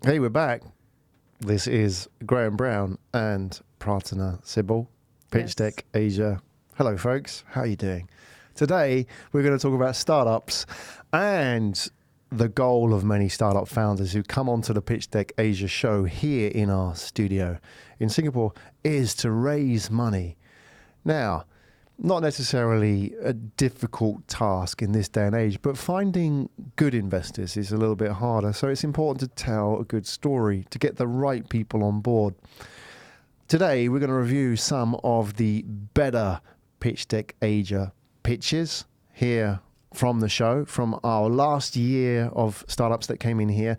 Hey, we're back. This is Graham Brown and Pratana Sibal, Pitchdeck Asia. Hello, folks. How are you doing? Today, we're going to talk about startups and the goal of many startup founders who come onto the Pitchdeck Asia show here in our studio in Singapore is to raise money. Now, not necessarily a difficult task in this day and age, but finding good investors is a little bit harder. So it's important to tell a good story to get the right people on board. Today, we're going to review some of the better Pitchdeck Asia pitches here from the show, from our last year of startups that came in here.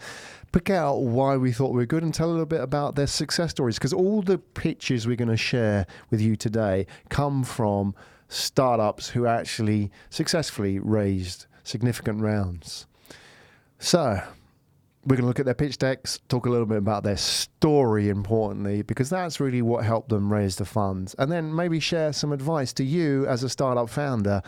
Pick out why we thought we were good and tell a little bit about their success stories, because all the pitches we're going to share with you today come from startups who actually successfully raised significant rounds. So we're going to look at their pitch decks, talk a little bit about their story, importantly, because that's really what helped them raise the funds, and then maybe share some advice to you as a startup founder.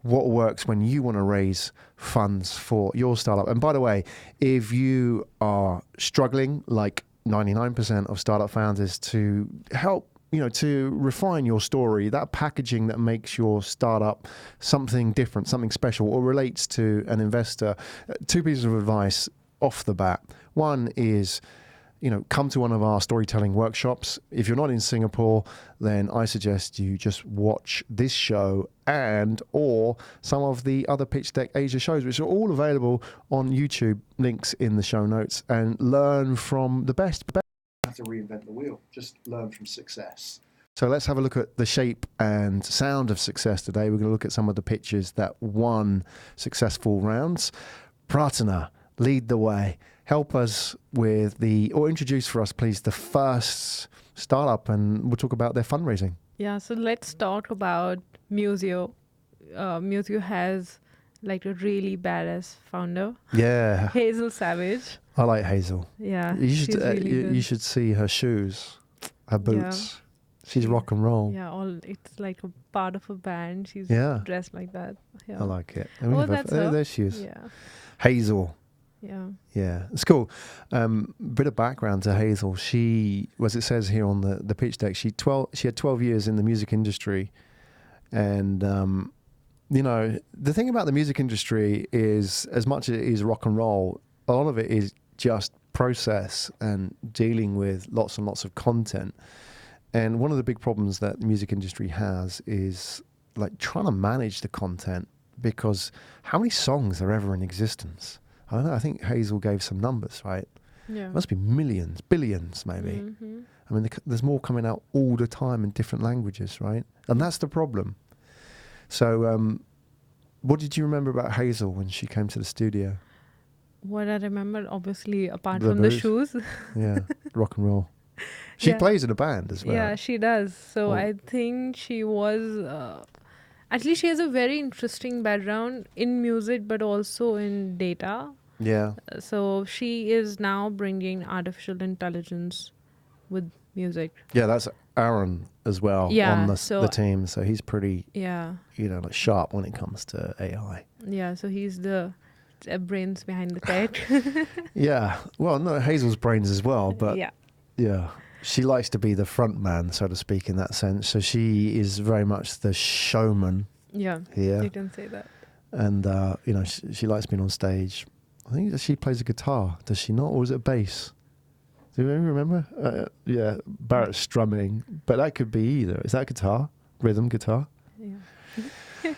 What works when you want to raise funds for your startup? And by the way, if you are struggling, like 99% of startup founders, to help, to refine your story, that packaging that makes your startup something different, something special, or relates to an investor, two pieces of advice off the bat. One is, come to one of our storytelling workshops. If you're not in Singapore, then I suggest you just watch this show or some of the other Pitchdeck Asia shows, which are all available on YouTube, links in the show notes, and learn from the best. You don't have to reinvent the wheel, just learn from success. So let's have a look at the shape and sound of success today. We're going to look at some of the pitches that won successful rounds. Pratana, lead the way. Help us with introduce for us, please, the first startup, and we'll talk about their fundraising. Yeah, so let's talk about Musiio. Musiio has like a really badass founder. Yeah. Hazel Savage. I like Hazel. Yeah, You should really you should see her shoes, her boots. Yeah. She's rock and roll. Yeah, it's like a part of a band. She's dressed like that. Yeah. I like it. That's her. There she is. Yeah. Hazel. Yeah, it's cool. Bit of background to Hazel. She, as it says here on the pitch deck, she had 12 years in the music industry, and the thing about the music industry is, as much as it is rock and roll, a lot of it is just process and dealing with lots and lots of content. And one of the big problems that the music industry has is like trying to manage the content, because how many songs are ever in existence? I don't know. I think Hazel gave some numbers, right? Yeah. It must be millions, billions, maybe. Mm-hmm. I mean, there's more coming out all the time in different languages, right? And that's the problem. So, what did you remember about Hazel when she came to the studio? What I remember, obviously, apart from the shoes. Yeah, rock and roll. She plays in a band as well. Yeah, she does. So I think she was... Actually, she has a very interesting background in music, but also in data. Yeah. So she is now bringing artificial intelligence with music. Yeah, that's Aaron as well on the team. So he's pretty, like sharp when it comes to AI. Yeah, so he's the brains behind the tech. Yeah. Well, no, Hazel's brains as well, but yeah. She likes to be the front man, so to speak, in that sense. So she is very much the showman. Yeah, here. You can say that. And, she likes being on stage. I think that she plays a guitar, does she not? Or is it a bass? Do you remember? Yeah, Barrett's strumming. But that could be either. Is that guitar? Rhythm guitar? Yeah.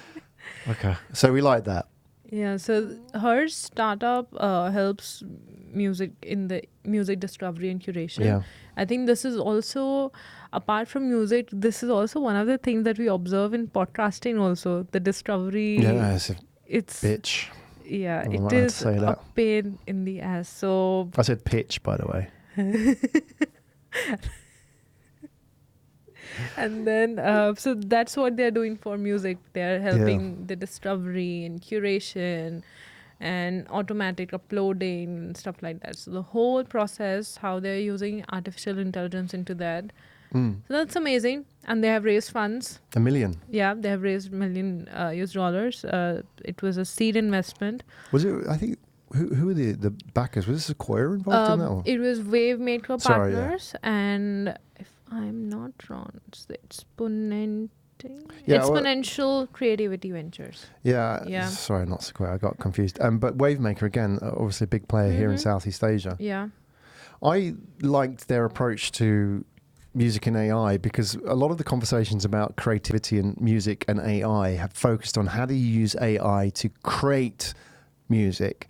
Okay, so we like that. Yeah, so her startup helps music in the music discovery and curation. Yeah. I think this is also, apart from music, this is also one of the things that we observe in podcasting also, the discovery. Yeah, it's bitch. Yeah, it is a pain in the ass. So I said pitch, by the way. And then, so that's what they're doing for music. They're helping the discovery and curation and automatic uploading and stuff like that. So the whole process, how they're using artificial intelligence into that. So that's amazing. And they have raised funds. $1 million. Yeah, they have raised $1 million US dollars. It was a seed investment. Was it? I think who are the backers? Was Sequoia involved in that one? It was Wavemaker Sorry, yeah. Partners, and if I'm not wrong, it's the Yeah, well- Exponential Creativity Ventures. Yeah, Yeah. sorry, not Sequoia. I got confused. But Wavemaker again, obviously a big player here in Southeast Asia. Yeah. I liked their approach to music and AI because a lot of the conversations about creativity and music and AI have focused on how do you use AI to create music.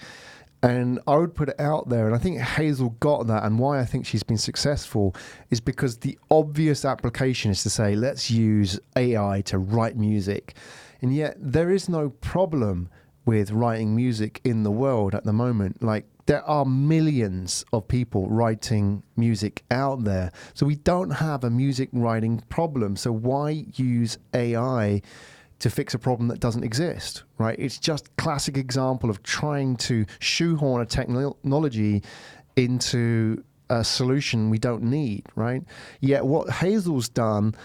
And I would put it out there, and I think Hazel got that, and why I think she's been successful is because the obvious application is to say, let's use AI to write music. And yet there is no problem with writing music in the world at the moment. Like, there are millions of people writing music out there. So we don't have a music writing problem. So why use AI to fix a problem that doesn't exist, right? It's just classic example of trying to shoehorn a technology into a solution we don't need, right? Yet what Hazel's done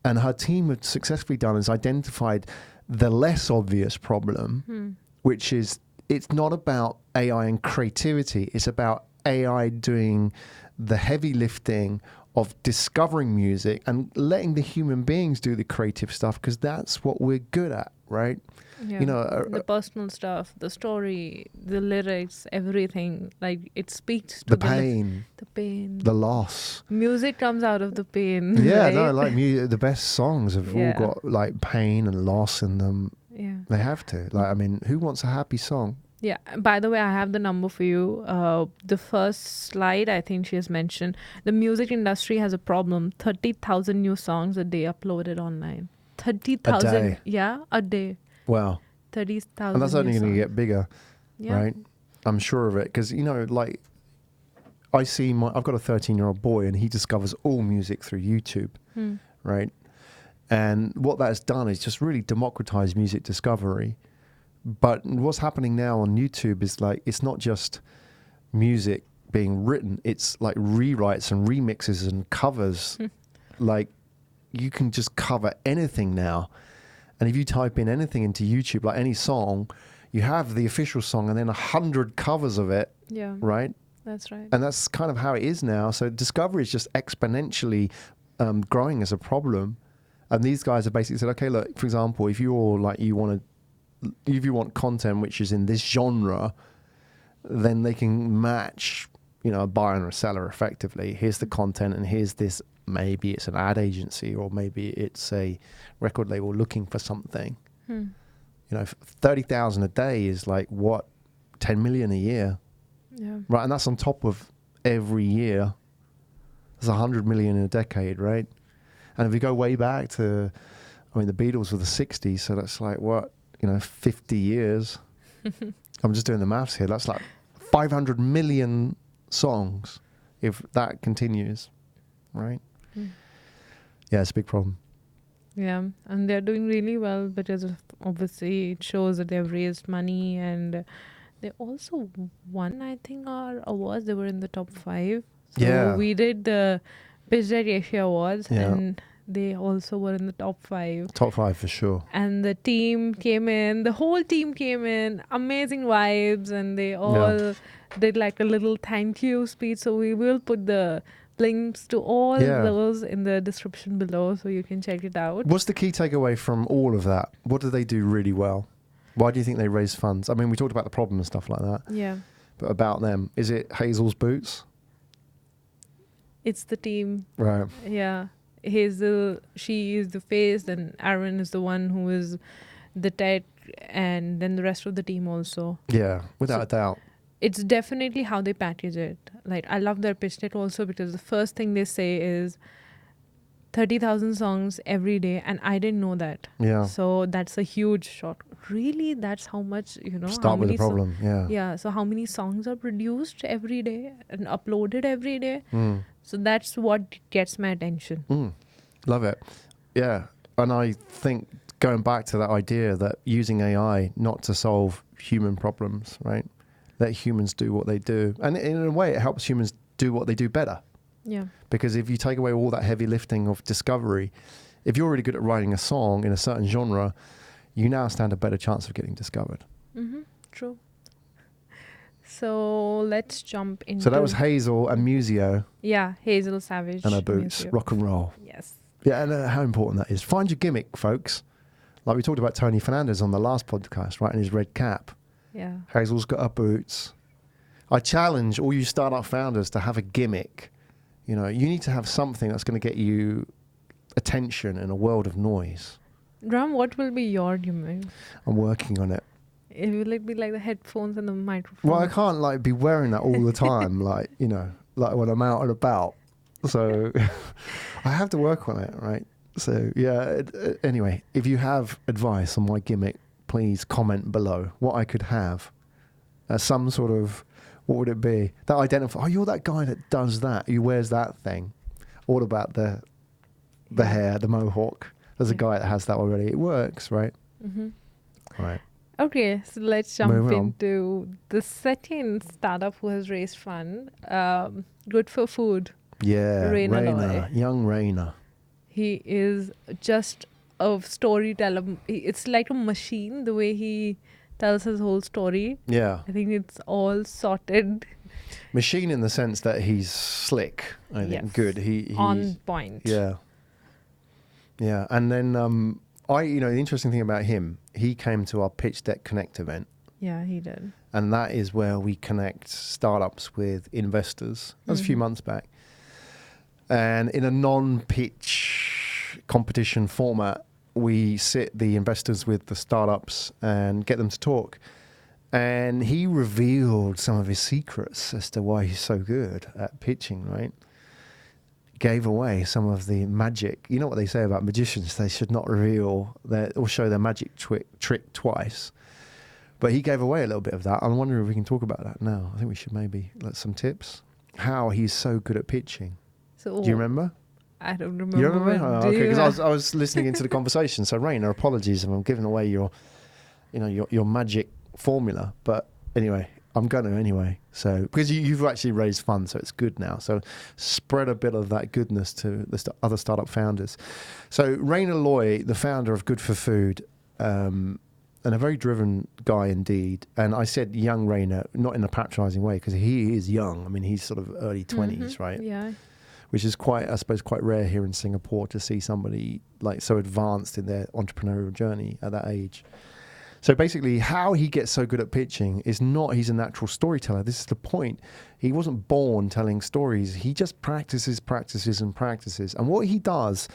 and her team have successfully done is identified the less obvious problem, which is it's not about AI and creativity. It's about AI doing the heavy lifting of discovering music and letting the human beings do the creative stuff, because that's what we're good at, right? Yeah. You know, the personal stuff, the story, the lyrics, everything. Like, it speaks to the pain, the pain, the loss. Music comes out of the pain. Yeah, right? no, like the best songs have all Yeah. got like pain and loss in them. Yeah. They have to. Like, I mean, who wants a happy song? Yeah. By the way, I have the number for you. The first slide, I think she has mentioned, the music industry has a problem. 30,000 new songs a day uploaded online. 30,000. A day. Yeah, a day. Wow. 30,000. And that's only new going to songs. get bigger, Yeah. right? I'm sure of it. Because, you know, like, I've got a 13-year-old boy, and he discovers all music through YouTube, right? And what that's done is just really democratize music discovery. But what's happening now on YouTube is like, it's not just music being written, it's like rewrites and remixes and covers. Like, you can just cover anything now. And if you type in anything into YouTube, like any song, you have the official song and then 100 covers of it, Yeah. right? That's right. And that's kind of how it is now. So discovery is just exponentially growing as a problem. And these guys have basically said, okay, look, for example, if you're like, if you want content which is in this genre, then they can match, you know, a buyer and a seller effectively. Here's the content, and here's this. Maybe it's an ad agency, or maybe it's a record label looking for something. You know, 30,000 a day is like what, 10 million a year, Yeah. right? And that's on top of every year. There's 100 million in a decade, right? And if we go way back to, I mean, the Beatles were the 60s, so that's like what, you know, 50 years. I'm just doing the maths here. That's like 500 million songs if that continues, right? Yeah, it's a big problem. Yeah, and they're doing really well because obviously it shows that they've raised money, and they also won, I think, our awards. They were in the top 5. So Yeah. we did the Pitchdeck Asia Awards, Yeah. and they also were in the top 5. Top 5 for sure. And the team came in, the whole team came in, amazing vibes, and they all did like a little thank you speech. So we will put the links to all those in the description below, so you can check it out. What's the key takeaway from all of that? What do they do really well? Why do you think they raise funds? I mean, we talked about the problem and stuff like that, Yeah, but about them, is it Hazel's boots? it's the team. Right. Yeah, Hazel, she is the face, and Aaron is the one who is the tech, and then the rest of the team also. Yeah, without a doubt. It's definitely how they package it. Like, I love their pitch deck also, because the first thing they say is 30,000 songs every day, and I didn't know that. Yeah. So that's a huge shock. Really, that's how much, you know. Start with the problem. Yeah. Yeah. So how many songs are produced every day and uploaded every day? Mm. So that's what gets my attention. Love it. Yeah. And I think going back to that idea that using AI not to solve human problems, right? Let humans do what they do. And in a way, it helps humans do what they do better. Yeah. Because if you take away all that heavy lifting of discovery, if you're really good at writing a song in a certain genre, you now stand a better chance of getting discovered. True. So let's jump into... So that was Hazel and Musiio Yeah, Hazel Savage. and her boots, Musiio. rock and roll. Yes. Yeah, and how important that is. Find your gimmick, folks. Like we talked about Tony Fernandez on the last podcast, right, in his red cap. Yeah. Hazel's got her boots. I challenge all you startup founders to have a gimmick. You know, you need to have something that's going to get you attention in a world of noise. Ram, what will be your gimmick? I'm working on it. Will it be like the headphones and the microphone? Well, I can't like be wearing that all the time, like, you know, like when I'm out and about. So I have to work on it, right? So yeah, anyway, if you have advice on my gimmick, please comment below what I could have as some sort of, what would it be? That identify, oh, you're that guy that does that, who wears that thing. All about the hair, the mohawk. There's a guy that has that already. It works, right? Mm-hmm. Right. Okay, so let's jump Moving on. into the second startup who has raised fund. Good for Food. Yeah, Rainer Rainer, Loy. young Rainer. He is just a storyteller. It's like a machine, the way he tells his whole story. Yeah. I think it's all sorted. Machine in the sense that he's slick, I think. Yes. Good. He's On point. Yeah. Yeah. And then the interesting thing about him, he came to our Pitchdeck Connect event. Yeah, he did. And that is where we connect startups with investors. That was a few months back. And in a non-pitch competition format, we sit the investors with the startups and get them to talk. And he revealed some of his secrets as to why he's so good at pitching, right? Gave away some of the magic. You know what they say about magicians? They should not reveal or show their magic trick twice. But he gave away a little bit of that. I'm wondering if we can talk about that now. I think we should maybe let some tips. How he's so good at pitching. So Do you remember? I don't remember. You remember? But Oh, do okay, you because I was listening into the conversation. So, Rainer, apologies if I'm giving away your magic formula. But anyway, I'm going to anyway. So, because you've actually raised funds, so it's good now. So, spread a bit of that goodness to the other startup founders. So, Rainer Loy, the founder of Good for Food, and a very driven guy indeed. And I said young Rainer, not in a patronizing way, because he is young. I mean, he's sort of early 20s, right? Yeah. Which is quite rare here in Singapore to see somebody like so advanced in their entrepreneurial journey at that age. So basically, how he gets so good at pitching is not he's a natural storyteller. This is the point. He wasn't born telling stories. He just practices. And what he does,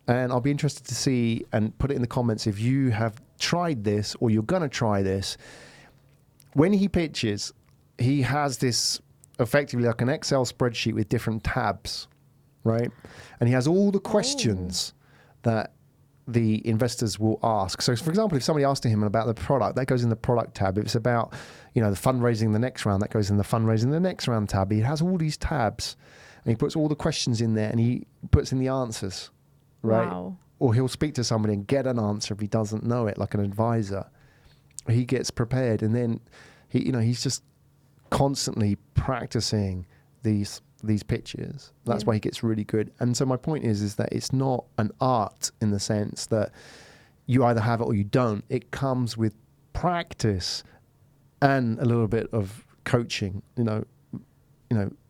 and I'll be interested to see and put it in the comments if you have tried this or you're going to try this. When he pitches, he has this effectively like an Excel spreadsheet with different tabs. Right? And he has all the questions that the investors will ask. So, for example, if somebody asked him about the product, that goes in the product tab. If it's about, the fundraising the next round, that goes in the fundraising the next round tab. He has all these tabs and he puts all the questions in there and he puts in the answers, right? Wow. Or he'll speak to somebody and get an answer if he doesn't know it, like an advisor. He gets prepared and then he's just constantly practicing these pitches. That's why he gets really good. And so my point is that it's not an art in the sense that you either have it or you don't. It comes with practice and a little bit of coaching,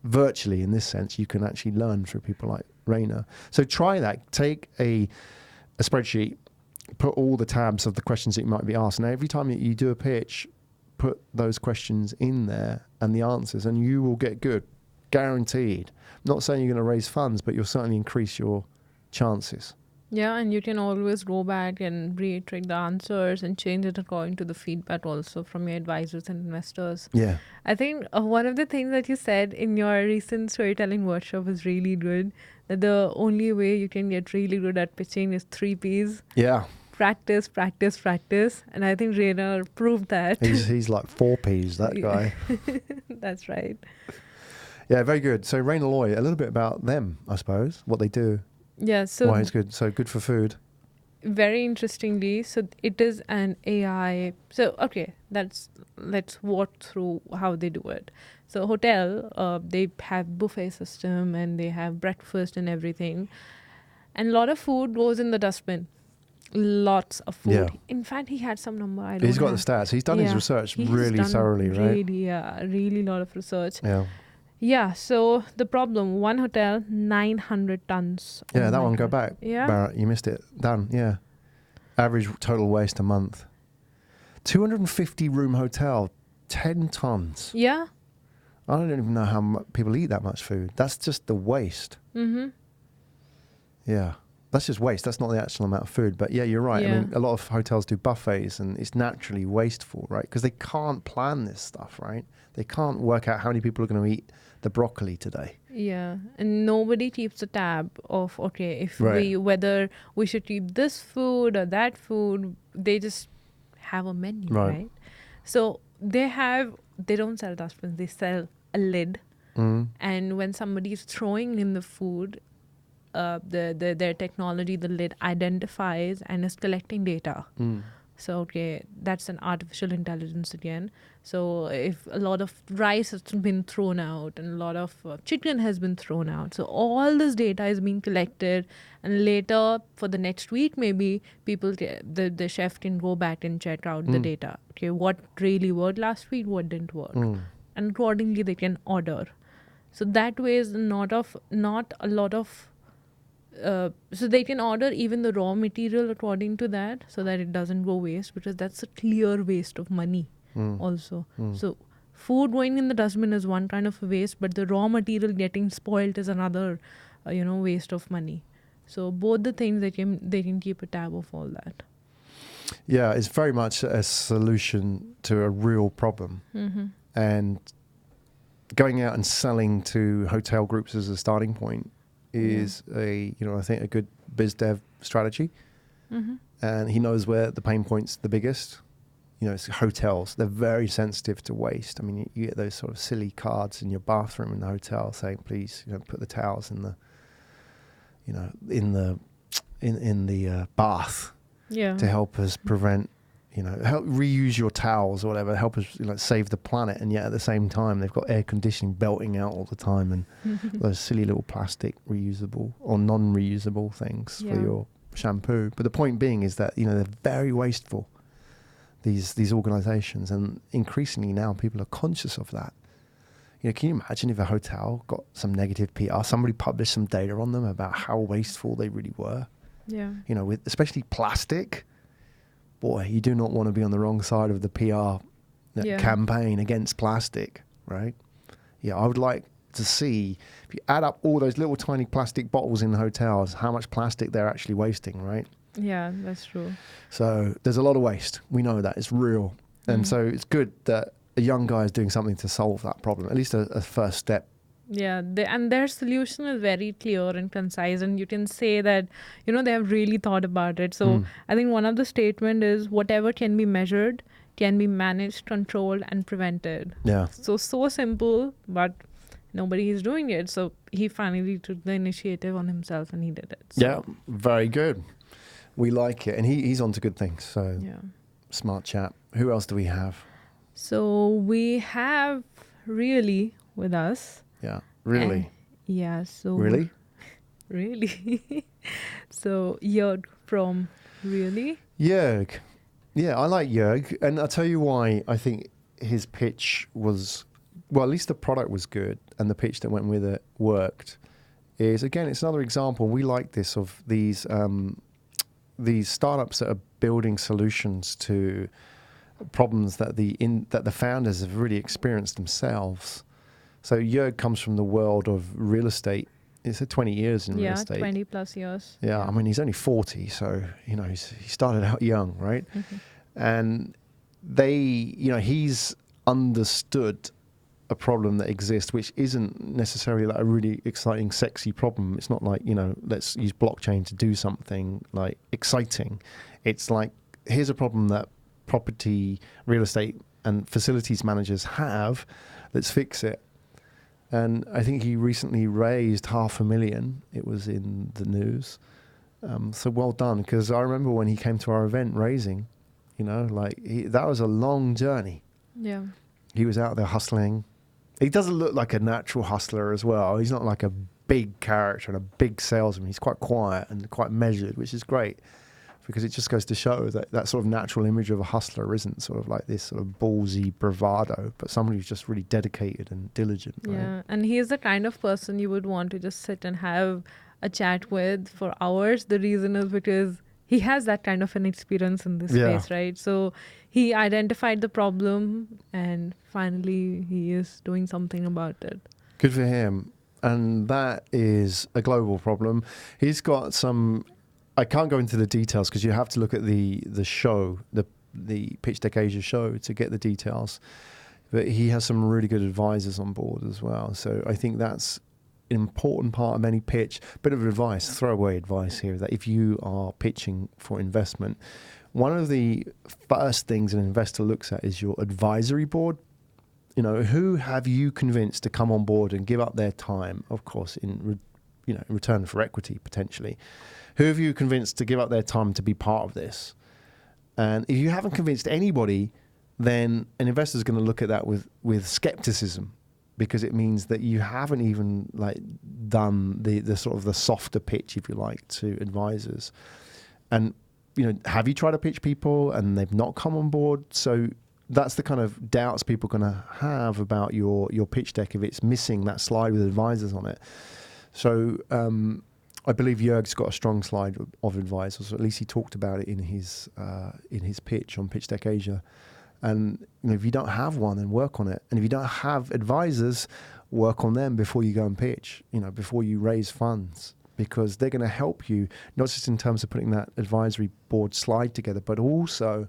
virtually in this sense. You can actually learn through people like Rainer. So try that. Take a spreadsheet, put all the tabs of the questions that you might be asked. Now, every time you do a pitch, put those questions in there and the answers, and you will get good. Guaranteed. I'm not saying you're going to raise funds, but you'll certainly increase your chances. Yeah, and you can always go back and reiterate the answers and change it according to the feedback also from your advisors and investors. Yeah. I think one of the things that you said in your recent storytelling workshop was really good. That the only way you can get really good at pitching is 3 Ps. Yeah. Practice, practice, practice. And I think Rainer proved that. He's like 4 Ps, that guy. That's right. Yeah, very good. So Rainer Loy, a little bit about them, I suppose, what they do. Yeah, so why it's good. So Good for Food. Very interestingly, so it is an AI. So okay, let's walk through how they do it. So hotel, they have buffet system and they have breakfast and everything, and a lot of food goes in the dustbin. lots of food. Yeah. In fact, he had some number I don't He's got have. the stats. He's done his Yeah. research He's really done thoroughly, right? really lot of research. Yeah. Yeah, so the problem, one hotel, 900 tons. Yeah, Oh that my one, go God. back. Yeah. Barrett, you missed it. Done, yeah. Average total waste a month. 250 room hotel, 10 tons. Yeah. I don't even know how people eat that much food. That's just the waste. Mm-hmm. Yeah. That's just waste. That's not the actual amount of food. But yeah, you're right. Yeah. I mean, a lot of hotels do buffets and it's naturally wasteful, right? Because they can't plan this stuff, right? They can't work out how many people are going to eat the broccoli today. Yeah, and nobody keeps a tab of, okay, if Right. whether we should eat this food or that food. They just have a menu, Right. right? So they don't sell dustbins, they sell a lid. Mm. And when somebody is throwing in the food, their technology, the lid identifies and is collecting data. Mm. So, okay, that's an artificial intelligence again. So if a lot of rice has been thrown out and a lot of chicken has been thrown out, so all this data is being collected, and later for the next week, maybe the chef can go back and check out the data. Okay, what really worked last week, what didn't work. And accordingly they can order. So that way is not a lot of so they can order even the raw material according to that, so that it doesn't go waste, because that's a clear waste of money also. So food going in the dustbin is one kind of a waste, but the raw material getting spoiled is another waste of money. So both the things they can keep a tab of all that. Yeah, it's very much a solution to a real problem. Mm-hmm. And going out and selling to hotel groups as a starting point is I think a good biz dev strategy. Mm-hmm. And he knows where the pain point's the biggest. It's hotels. They're very sensitive to waste. I mean, you get those sort of silly cards in your bathroom in the hotel saying, please, put the towels in the, in the bath Yeah. to help us prevent, help reuse your towels or whatever, help us save the planet. And yet at the same time, they've got air conditioning belting out all the time and those silly little plastic reusable or non-reusable things for your shampoo. But the point being is that, they're very wasteful, these organizations. And increasingly now people are conscious of that. Can you imagine if a hotel got some negative PR, somebody published some data on them about how wasteful they really were? Yeah. With especially plastic. Boy, you do not want to be on the wrong side of the PR campaign against plastic, right? Yeah, I would like to see, if you add up all those little tiny plastic bottles in the hotels, how much plastic they're actually wasting, right? Yeah, that's true. So there's a lot of waste. We know that. It's real. And so it's good that a young guy is doing something to solve that problem, at least a first step. Yeah, and their solution is very clear and concise, and you can say that, they have really thought about it. So I think one of the statement is whatever can be measured can be managed, controlled, and prevented. Yeah. So simple, but nobody is doing it. So he finally took the initiative on himself and he did it. So, Yeah, very good. We like it. And he's on to good things. So yeah. smart chap. Who else do we have? So we have Really with us. Yeah. Really? Yeah. So Really? Really. So Jörg from Really. Jörg. Yeah, I like Jörg. And I'll tell you why I think his pitch was, well, at least the product was good and the pitch that went with it worked. Is, again, it's another example. We like this of these startups that are building solutions to problems that the founders have really experienced themselves. So Jörg comes from the world of real estate. It's 20 years in real estate. 20 plus years. Yeah, I mean, he's only 40, so, he started out young, right? Mm-hmm. And he's understood a problem that exists, which isn't necessarily like a really exciting, sexy problem. It's not like, let's use blockchain to do something like exciting. It's like, here's a problem that property, real estate and facilities managers have. Let's fix it. And I think he recently raised $500,000. It was in the news. So well done. Because I remember when he came to our event raising, that was a long journey. Yeah. He was out there hustling. He doesn't look like a natural hustler as well. He's not like a big character and a big salesman. He's quite quiet and quite measured, which is great because it just goes to show that that sort of natural image of a hustler isn't sort of like this sort of ballsy bravado, but someone who's just really dedicated and diligent. Right? Yeah, and he is the kind of person you would want to just sit and have a chat with for hours. The reason is because he has that kind of an experience in this space, right? So he identified the problem and finally he is doing something about it. Good for him. And that is a global problem. He's got some, I can't go into the details because you have to look at the show, the Pitchdeck Asia show to get the details. But he has some really good advisors on board as well. So I think that's an important part of any pitch. Bit of advice, throwaway advice here, that if you are pitching for investment, one of the first things an investor looks at is your advisory board. You know, who have you convinced to come on board and give up their time, of course, in return for equity, potentially. Who have you convinced to give up their time to be part of this? And if you haven't convinced anybody, then an investor is going to look at that with skepticism, because it means that you haven't even done the sort of the softer pitch, if you like, to advisors. And, have you tried to pitch people and they've not come on board? So that's the kind of doubts people are going to have about your pitch deck if it's missing that slide with advisors on it. So I believe Jörg's got a strong slide of advisors, or at least he talked about it in his pitch on Pitchdeck Asia. And if you don't have one, then work on it. And if you don't have advisors, work on them before you go and pitch, before you raise funds, because they're going to help you, not just in terms of putting that advisory board slide together, but also,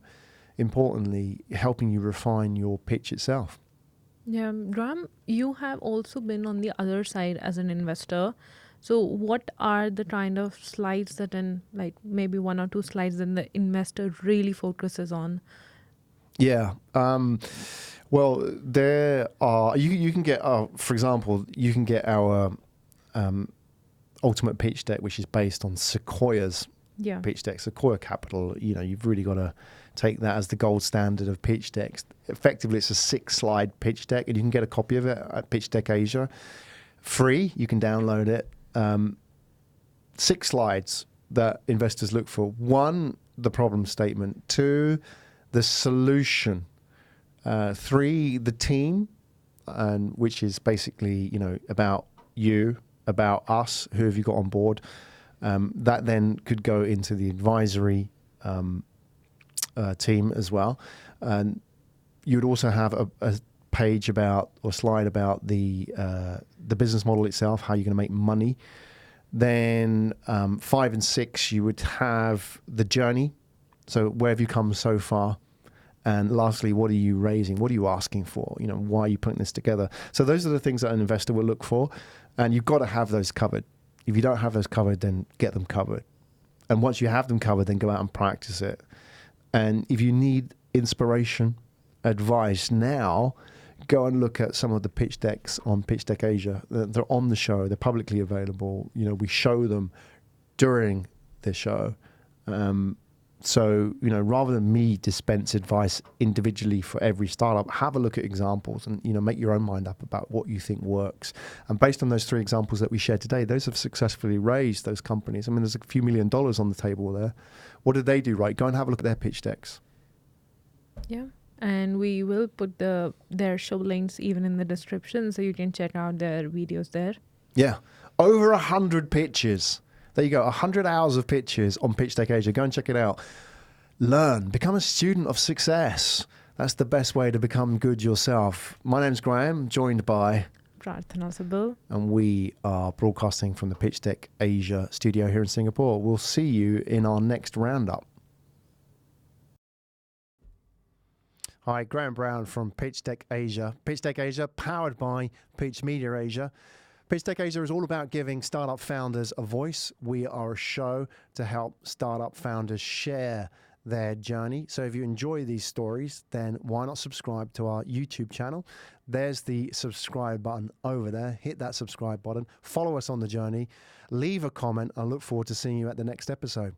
importantly, helping you refine your pitch itself. Yeah, Ram, you have also been on the other side as an investor. So what are the kind of slides that maybe one or two slides that the investor really focuses on? Yeah. Well, there are, you can get, for example, you can get our ultimate pitch deck, which is based on Sequoia's pitch deck, Sequoia Capital. You've really got to take that as the gold standard of pitch decks. Effectively, it's a 6-slide pitch deck, and you can get a copy of it at Pitchdeck Asia. Free, you can download it. 6 slides that investors look for. 1, the problem statement. 2, the solution. 3, the team, and which is basically, about you, about us, who have you got on board. That then could go into the advisory team as well. And you would also have a page about, or slide about the business model itself, how you're going to make money. Then 5 and 6, you would have the journey. So where have you come so far? And lastly, what are you raising? What are you asking for? Why are you putting this together? So those are the things that an investor will look for. And you've got to have those covered. If you don't have those covered, then get them covered. And once you have them covered, then go out and practice it. And if you need inspiration, advice now, go and look at some of the pitch decks on Pitchdeck Asia. They're on the show. They're publicly available. We show them during the show. So, rather than me dispense advice individually for every startup, have a look at examples and, make your own mind up about what you think works. And based on those 3 examples that we shared today, those have successfully raised those companies. I mean, there's a few $1 million on the table there. What did they do right? Go and have a look at their pitch decks. Yeah. And we will put their show links even in the description, so you can check out their videos there. Yeah. Over 100 pitches. There you go, 100 hours of pitches on Pitchdeck Asia. Go and check it out. Learn, become a student of success. That's the best way to become good yourself. My name's Graham, joined by Prarthana Sibyl. And we are broadcasting from the Pitchdeck Asia studio here in Singapore. We'll see you in our next roundup. Hi, Graham Brown from Pitchdeck Asia. Pitchdeck Asia, powered by Pitch Media Asia. Pitchdeck Asia is all about giving startup founders a voice. We are a show to help startup founders share their journey. So if you enjoy these stories, then why not subscribe to our YouTube channel? There's the subscribe button over there. Hit that subscribe button. Follow us on the journey. Leave a comment. I look forward to seeing you at the next episode.